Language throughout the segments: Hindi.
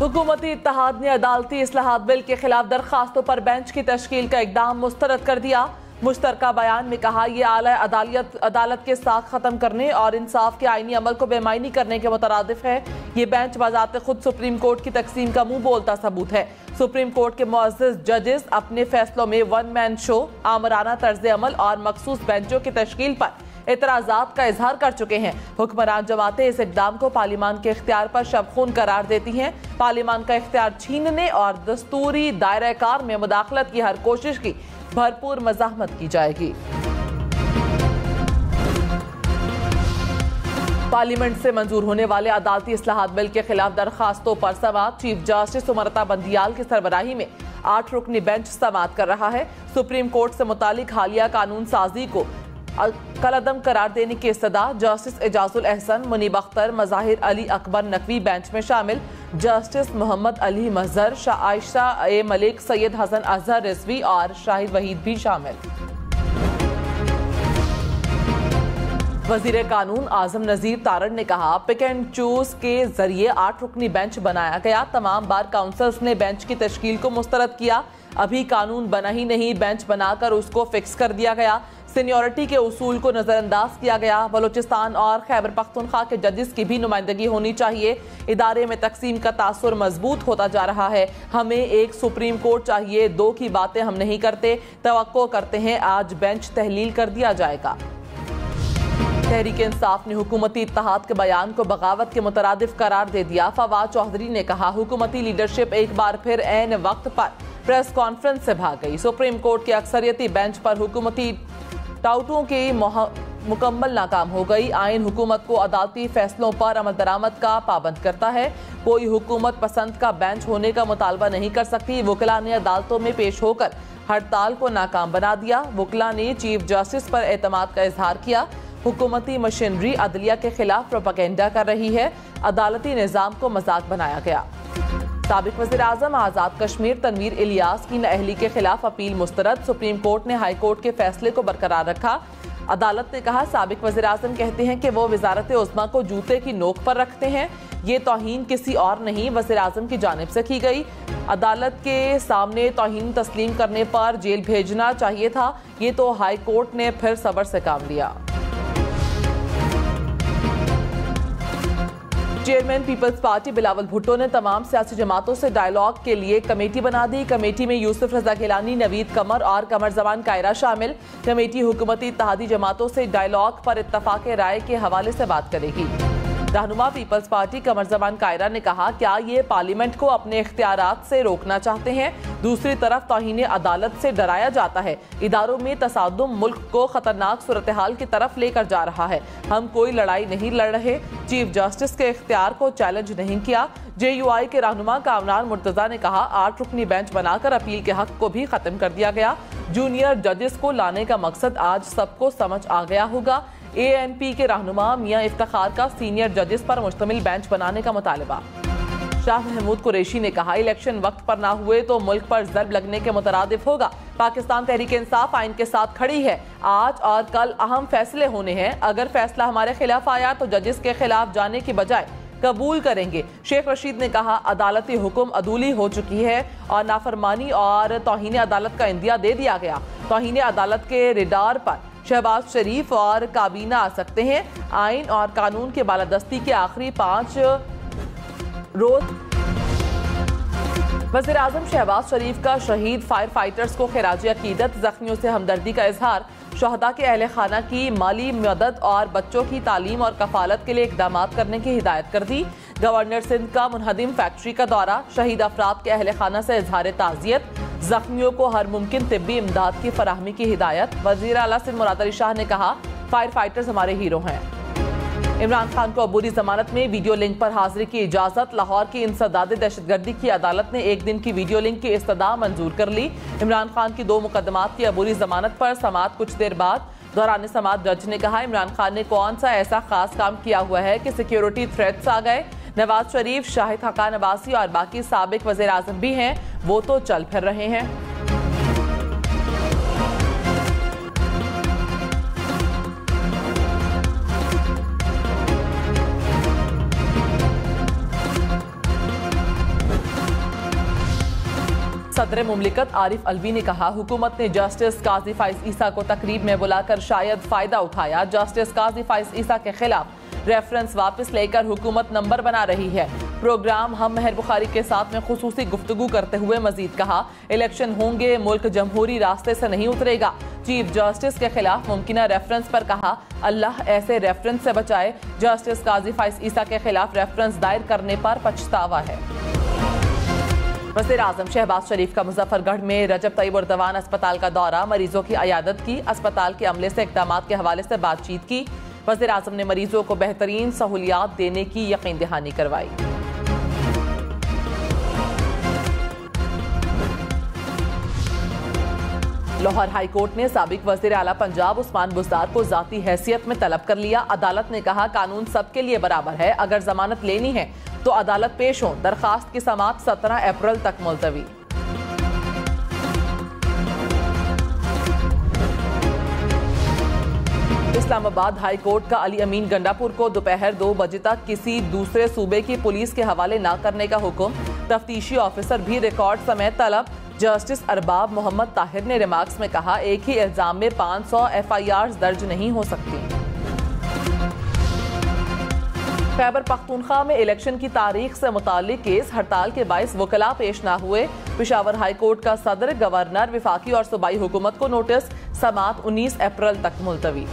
हुकूमती इत्तेहाद ने अदालती इस्लाहात बिल के खिलाफ दरखास्तों पर बेंच की तश्कील का इकदाम मुस्तरद कर दिया। मुश्तरका बयान में कहा, यह आला अदालत के साख खत्म करने और इंसाफ के आईनी अमल को बेमायनी करने के मुतरादिफ है। ये बेंच बाज़ात खुद सुप्रीम कोर्ट की तकसीम का मुंह बोलता सबूत है। सुप्रीम कोर्ट के मुअज़्ज़ज़ जजेस अपने फैसलों में वन मैन शो, आमराना तर्ज अमल और मखसूस बेंचों की तश्कील पर एतराज़ात का इजहार कर चुके हैं। हुक्मरान जमातें इस इक़दाम को पार्लिमान के इख्तियार पर शबखून करार देती हैं। पार्लिमान का इख्तियार छीनने और दस्तूरी दायरा कार में मुदाखलत की हर कोशिश की भरपूर मज़ाहमत की जाएगी। पार्लियामेंट से मंजूर होने वाले अदालती इस्लाहात बिल के खिलाफ दरखास्तों पर समाअत चीफ जस्टिस उमरता बंदियाल की सरबराही में 8 रुकनी बेंच समाअत कर रहा है। सुप्रीम कोर्ट से मुतालिक हालिया कानून साजी को कलअदम करार देने की इस्तदा जस्टिस एजाजुल एहसन, मुनीब अख्तर, मज़ाहिर अली अकबर नकवी बेंच में शामिल, जस्टिस मोहम्मद अली मजहर, आयशा ए मलिक, सैयद हसन अजहर रिजवी और शाहिद वहीद भी शामिल। वजीर कानून आजम नजीर तारड़ ने कहा, पिक एंड चूज के जरिए 8 रुकनी बेंच बनाया गया। तमाम बार काउंसिल्स ने बेंच की तश्कील को मुस्तरद किया। अभी कानून बना ही नहीं, बेंच बनाकर उसको फिक्स कर दिया गया। सीनियरिटी के उसूल को नजरअंदाज किया गया। बलूचिस्तान और खैबर पख्तूनख्वा के जजेस की भी नुमाइंदगी होनी चाहिए। इदारे में तकसीम का तासुर मजबूत होता जा रहा है। हमें एक सुप्रीम कोर्ट चाहिए, 2 की बातें हम नहीं करते। तवक्को करते हैं आज बेंच तहलील कर दिया जाएगा। तहरीक इंसाफ ने हुकूमती इत्तेहाद के बयान को बगावत के मुतरादिफ करार दे दिया। फवाद चौधरी ने कहा, हुकूमती लीडरशिप एक बार फिर ऐन वक्त पर प्रेस कॉन्फ्रेंस से भाग गई। सुप्रीम कोर्ट के अक्सरियती बेंच पर हुकूमती टाउटों की मुकम्मल नाकाम हो गई। आइन हुकूमत को अदालती फैसलों पर अमल दरामद का पाबंद करता है। कोई हुकूमत पसंद का बेंच होने का मुतालबा नहीं कर सकती। वकला ने अदालतों में पेश होकर हड़ताल को नाकाम बना दिया। वकला ने चीफ जस्टिस पर एतमाद का इजहार किया। हुकूमती मशीनरी अदलिया के खिलाफ प्रोपेगेंडा कर रही है। अदालती निज़ाम को मजाक बनाया गया। साबिक वज़ीर आज़म आज़ाद कश्मीर तनवीर इलियास की नाअहली के खिलाफ अपील मुस्तरद। सुप्रीम कोर्ट ने हाई कोर्ट के फैसले को बरकरार रखा। अदालत ने कहा, साबिक वज़ीर आज़म कहते हैं कि वो वज़ारत उज़्मा को जूते की नोक पर रखते हैं। ये तौहीन किसी और नहीं, वज़ीर आज़म की जानिब से की गई। अदालत के सामने तौहीन तस्लीम करने पर जेल भेजना चाहिए था। ये तो हाई कोर्ट ने फिर सब्र से काम लिया। चेयरमैन पीपल्स पार्टी बिलावल भुट्टो ने तमाम सियासी जमातों से डायलॉग के लिए कमेटी बना दी। कमेटी में यूसुफ रजा गिलानी, नवीद कमर और कमर जमान कायरा शामिल। कमेटी हुकूमती इत्तेहादी जमातों से डायलॉग पर इत्तफाक राय के हवाले से बात करेगी। रहनुमा पीपल्स पार्टी कमर जमान कायरा ने कहा, क्या ये पार्लियामेंट को अपने इख्तियारात से रोकना चाहते हैं? दूसरी तरफ तौहीन अदालत से डराया जाता है। इदारों में तसादुम मुल्क को खतरनाक सूरत हाल की तरफ लेकर जा रहा है। हम कोई लड़ाई नहीं लड़ रहे। चीफ जस्टिस के इख्तियार को चैलेंज नहीं किया। JUI के रहनुमा कामरान मुर्तजा ने कहा, 8 रुकनी बेंच बनाकर अपील के हक को भी खत्म कर दिया गया। जूनियर जजेस को लाने का मकसद आज सबको समझ आ गया होगा। ANP के रहनुमा मियां इफ्तिखार का सीनियर जजेस पर मुश्तमिल बेंच बनाने का मुतालबा। शाह महमूद कुरैशी ने कहा, इलेक्शन वक्त पर ना हुए तो मुल्क पर ज़र्ब लगने के मुतरादिफ होगा। पाकिस्तान तहरीक इंसाफ आइन के साथ खड़ी है। आज और कल अहम फैसले होने हैं। अगर फैसला हमारे खिलाफ आया तो जजेस के खिलाफ जाने की बजाय कबूल करेंगे। शेख रशीद ने कहा, अदालती हुक्म अदूली हो चुकी है और नाफरमानी और तौहीन अदालत का इंदिया दे दिया गया। तौहीन अदालत के रिडार पर शहबाज शरीफ और काबीना आ सकते हैं। आइन और कानून के बालादस्ती के आखिरी 5 रोज वज़ीर आज़म शहबाज शरीफ का शहीद फायर फाइटर्स को खिराज अकीदत, जख्मियों से हमदर्दी का इजहार। शहदा के अहले खाना की माली मदद और बच्चों की तालीम और कफालत के लिए इकदाम करने की हिदायत कर दी। गवर्नर सिंध का मुनहदिम फैक्ट्री का दौरा। शहीद अफराद के अहले खाना से इजहार ताज़ियत। जख्मियों को हर मुमकिन तिब्बी इमदाद की फराहमी की हिदायत। वज़ीर आला सिंध मुराद अली शाह ने कहा, फायर फाइटर्स हमारे हीरो हैं। इमरान खान को अबूरी जमानत में वीडियो लिंक पर हाजिरी की इजाजत। लाहौर की इंसदाद दहशतगर्दी की अदालत ने 1 दिन की वीडियो लिंक की इस्तदा मंजूर कर ली। इमरान खान की 2 मुकदमात की अबूरी जमानत पर समाअत कुछ देर बाद। दौरान समाअत जज ने कहा, इमरान खान ने कौन सा ऐसा खास काम किया हुआ है कि सिक्योरिटी थ्रेट्स आ गए। नवाज शरीफ, शाहिद हकान अब्बासी और बाकी साबिक वज़ीर आज़म भी हैं, वो तो चल फिर रहे हैं। सदर मुमलिकत आरिफ अलवी ने कहा, हुकूमत ने जस्टिस काजी फाइज ईसा को तकरीब में बुलाकर शायद फायदा उठाया। जस्टिस काजी फाइज ईसा के खिलाफ रेफरेंस वापस लेकर हुकूमत नंबर बना रही है। प्रोग्राम हम मेहर बुखारी के साथ में खुसूसी गुफ्तगू करते हुए मजीद कहा, इलेक्शन होंगे, मुल्क जमहूरी रास्ते से नहीं उतरेगा। चीफ जस्टिस के खिलाफ मुमकिन रेफरेंस पर कहा, अल्लाह ऐसे रेफरेंस से बचाए। जस्टिस काजी फाइज ईसा के खिलाफ रेफरेंस दायर करने पर पछतावा है। वज़ीर-ए-आज़म शहबाज शरीफ का मुजफ्फरगढ़ में रजब तैयब उर्दवान अस्पताल का दौरा, मरीजों की अयादत की, अस्पताल के अमले से इक़दामात के हवाले से बातचीत की। वज़ीर-ए-आज़म ने मरीजों को बेहतरीन सहूलियात देने की यकीन दहानी करवाई। लाहौर हाई कोर्ट ने साबिक वज़ीर आला पंजाब उस्मान बुज़दार को ज़ाती हैसियत में तलब कर लिया। अदालत ने कहा, कानून सबके लिए बराबर है, अगर जमानत लेनी है तो अदालत पेश हो। दरखास्त की समाअत 17 अप्रैल तक मुलतवी। इस्लामाबाद हाई कोर्ट का अली अमीन गंडापुर को दोपहर 2 बजे तक किसी दूसरे सूबे की पुलिस के हवाले न करने का हुक्म। तफ्तीशी ऑफिसर भी रिकॉर्ड समेत तलब। जस्टिस अरबाब मोहम्मद ताहिर ने रिमार्क्स में कहा, एक ही इल्जाम में 500 FIRs दर्ज नहीं हो सकती। खैबर पख्तूनख्वा में इलेक्शन की तारीख से मुताल्लिक केस हड़ताल के बाइस वकला पेश न हुए। पेशावर हाई कोर्ट का सदर, गवर्नर, विफाकी और सूबाई हुकूमत को नोटिस, समाअत 19 अप्रैल तक मुलतवी।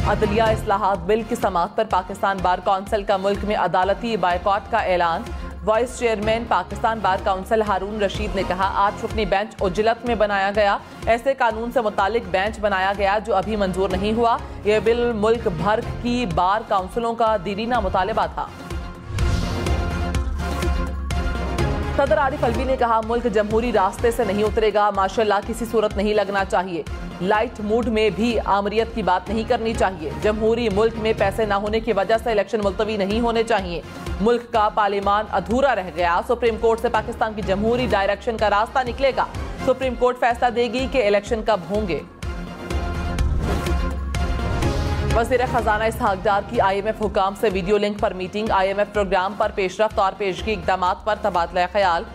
अदलिया इस्लाहात बिल की समाअत पर पाकिस्तान बार काउंसिल का मुल्क में अदालती बायकॉट का ऐलान। Vice chairman Pakistan bar council Haroon Rashid ने कहा, 8 रुकनी बेंच उज्जलत में बनाया गया। ऐसे कानून से मुतालिक बेंच बनाया गया जो अभी मंजूर नहीं हुआ। यह बिल मुल्क भर की बार काउंसिलों का दीरीना मुतालबा था। सदर आरिफ अलवी ने कहा, मुल्क जमहूरी रास्ते से नहीं उतरेगा, माशाल्लाह किसी सूरत नहीं लगना चाहिए। लाइट मूड में भी आमरीत की बात नहीं करनी चाहिए। जमहूरी मुल्क में पैसे न होने की वजह से इलेक्शन मुलतवी नहीं होने चाहिए। मुल्क का पार्लियामान अधूरा रह गया। सुप्रीम कोर्ट से पाकिस्तान की जमहूरी डायरेक्शन का रास्ता निकलेगा। सुप्रीम कोर्ट फैसला देगी कि इलेक्शन कब होंगे। वज़ीर खजाना इसहाक डार की IMF हुकाम से वीडियो लिंक पर मीटिंग। IMF प्रोग्राम पर पेशरफ्त और पेशगी इक़दामात पर तबादला ख्याल।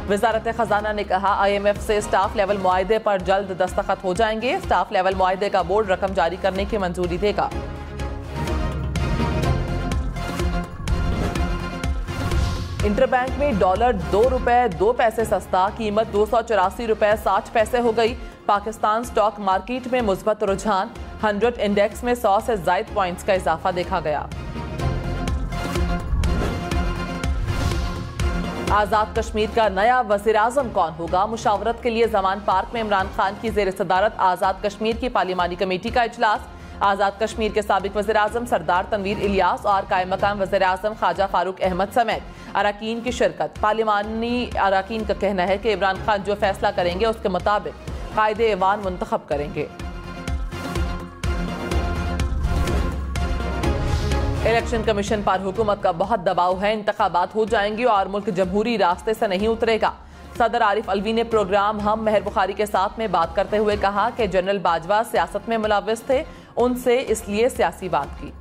वज़ारत खजाना ने कहा, IMF से स्टाफ लेवल मुआहदे पर जल्द दस्तखत हो जाएंगे। स्टाफ लेवल मुआहदे का बोर्ड रकम जारी करने की मंजूरी देगा। इंटरबैंक में डॉलर ₹2.02 सस्ता, कीमत ₹284.60 हो गई। पाकिस्तान स्टॉक मार्केट में मुस्बत रुझान, 100 इंडेक्स में 100 से ज़ायद पॉइंट्स का इजाफा देखा गया। आज़ाद कश्मीर का नया वज़ीर आज़म कौन होगा? मुशावरत के लिए जमान पार्क में इमरान खान की ज़ेर सदारत आज़ाद कश्मीर की पार्लिमानी कमेटी का इजलास। आज़ाद कश्मीर के साबिक वज़ीर आज़म सरदार तनवीर इलियास और कायम मकाम वज़ीर आज़म ख्वाजा फारूक अहमद समेत अरकान की शिरकत। पार्लिमानी अरकान का कहना है कि इमरान खान जो फैसला करेंगे उसके मुताबिक कायदे ऐवान मुंतखब करेंगे। इलेक्शन कमीशन पर हुकूमत का बहुत दबाव है, इंतखाबात हो जाएंगे और मुल्क जमहूरी रास्ते से नहीं उतरेगा। सदर आरिफ अलवी ने प्रोग्राम हम मेहर बुखारी के साथ में बात करते हुए कहा कि जनरल बाजवा सियासत में मुलव्वस थे, उनसे इसलिए सियासी बात की।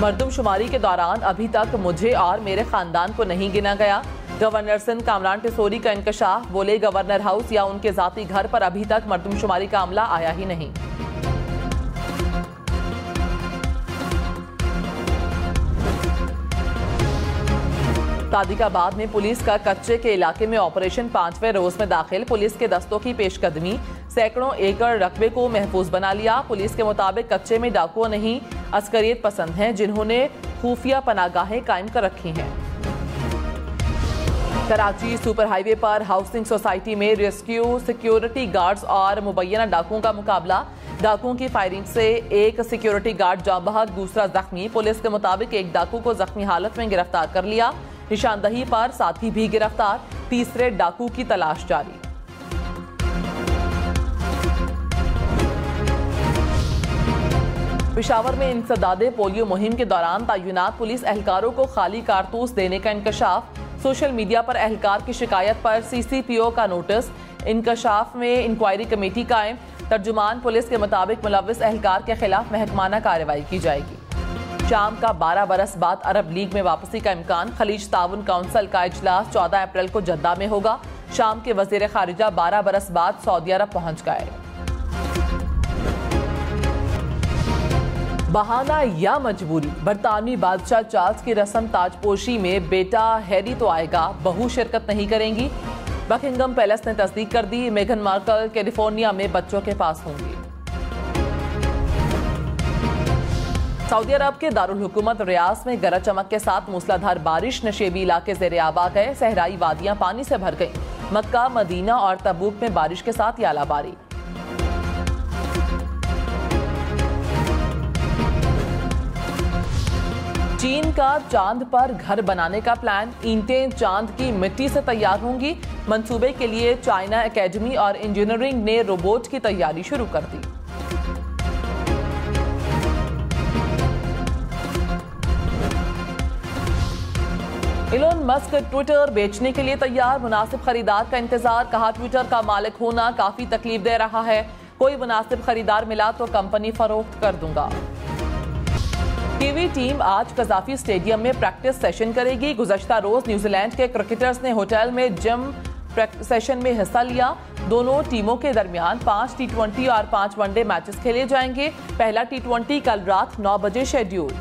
मरदमशुमारी के दौरान अभी तक मुझे और मेरे खानदान को नहीं गिना गया। गवर्नर सिंध कामरान टिसोरी का इंकशाफ, बोले गवर्नर हाउस या उनके जाती घर पर अभी तक मरदमशुमारी का अमला आया ही नहीं। सादिकाबाद में पुलिस का कच्चे के इलाके में ऑपरेशन 5वें रोज में दाखिल। पुलिस के दस्तों की पेशकदमी, सैकड़ों एकड़ रकबे को महफूज बना लिया। पुलिस के मुताबिक कच्चे में डाकुओं नहीं, अस्करियत पसंद हैं जिन्होंने खुफिया पनागाहें कायम कर रखी हैं। कराची सुपर हाईवे पर हाउसिंग सोसाइटी में रेस्क्यू सिक्योरिटी गार्ड्स और मुबैना डाकुओं का मुकाबला। डाकुओं की फायरिंग से एक सिक्योरिटी गार्ड जाँ बहक, दूसरा जख्मी। पुलिस के मुताबिक एक डाकू को जख्मी हालत में गिरफ्तार कर लिया। निशानदही पर साथी भी गिरफ्तार, तीसरे डाकू की तलाश जारी। पेशावर में इंसदादे पोलियो मुहिम के दौरान तैनात पुलिस एहलकारों को खाली कारतूस देने का इंकशाफ। सोशल मीडिया पर एहलकार की शिकायत पर CCPO का नोटिस। इंकशाफ में इंक्वायरी कमेटी कायम। तर्जुमान पुलिस के मुताबिक मुलव्विस एहलकार के खिलाफ महकमाना कार्रवाई की जाएगी। शाम का 12 बरस बाद अरब लीग में वापसी का इम्कान। खलीज ताउन काउंसिल का इजलास 14 अप्रैल को जद्दा में होगा। शाम के वजीर खारिजा 12 बरस बाद सऊदी अरब पहुंच गए। बहाना या मजबूरी, बरतानवी बादशाह चार्ल्स की रस्म ताजपोशी में बेटा हैरी तो आएगा, बहू शिरकत नहीं करेंगी। बकिंगम पैलेस ने तस्दीक कर दी, मेघन मार्कल कैलिफोर्निया में बच्चों के पास होंगी। सऊदी अरब के दारुल हुकूमत रियाज में गरज चमक के साथ मूसलाधार बारिश, नशेबी इलाके ज़ेरे आब आ गए। सहराई वादियां पानी से भर गईं। मक्का, मदीना और तबूक में बारिश के साथ यालाबारी। चीन का चांद पर घर बनाने का प्लान, ईंटें चांद की मिट्टी से तैयार होंगी। मंसूबे के लिए चाइना एकेडमी और इंजीनियरिंग ने रोबोट की तैयारी शुरू कर दी। इलोन मस्क ट्विटर बेचने के लिए तैयार, मुनासिब खरीदार का इंतजार। कहा, ट्विटर का मालिक होना काफी तकलीफ दे रहा है, कोई मुनासिब खरीदार मिला तो कंपनी फरोख्त कर दूंगा। टीवी टीम आज कजाफी स्टेडियम में प्रैक्टिस सेशन करेगी। गुज़श्ता रोज न्यूजीलैंड के क्रिकेटर्स ने होटल में जिम सेशन में हिस्सा लिया। दोनों टीमों के दरमियान 5 T20 और 5 वनडे मैचेस खेले जाएंगे। पहला T20 कल रात 9 बजे शेड्यूल।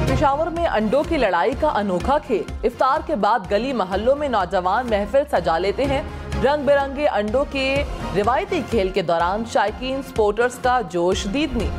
पेशावर में अंडों की लड़ाई का अनोखा खेल। इफ्तार के बाद गली मोहल्लों में नौजवान महफिल सजा लेते हैं। रंग बिरंगे अंडों के रिवायती खेल के दौरान शायकीन स्पोर्टर्स का जोश दीदनी।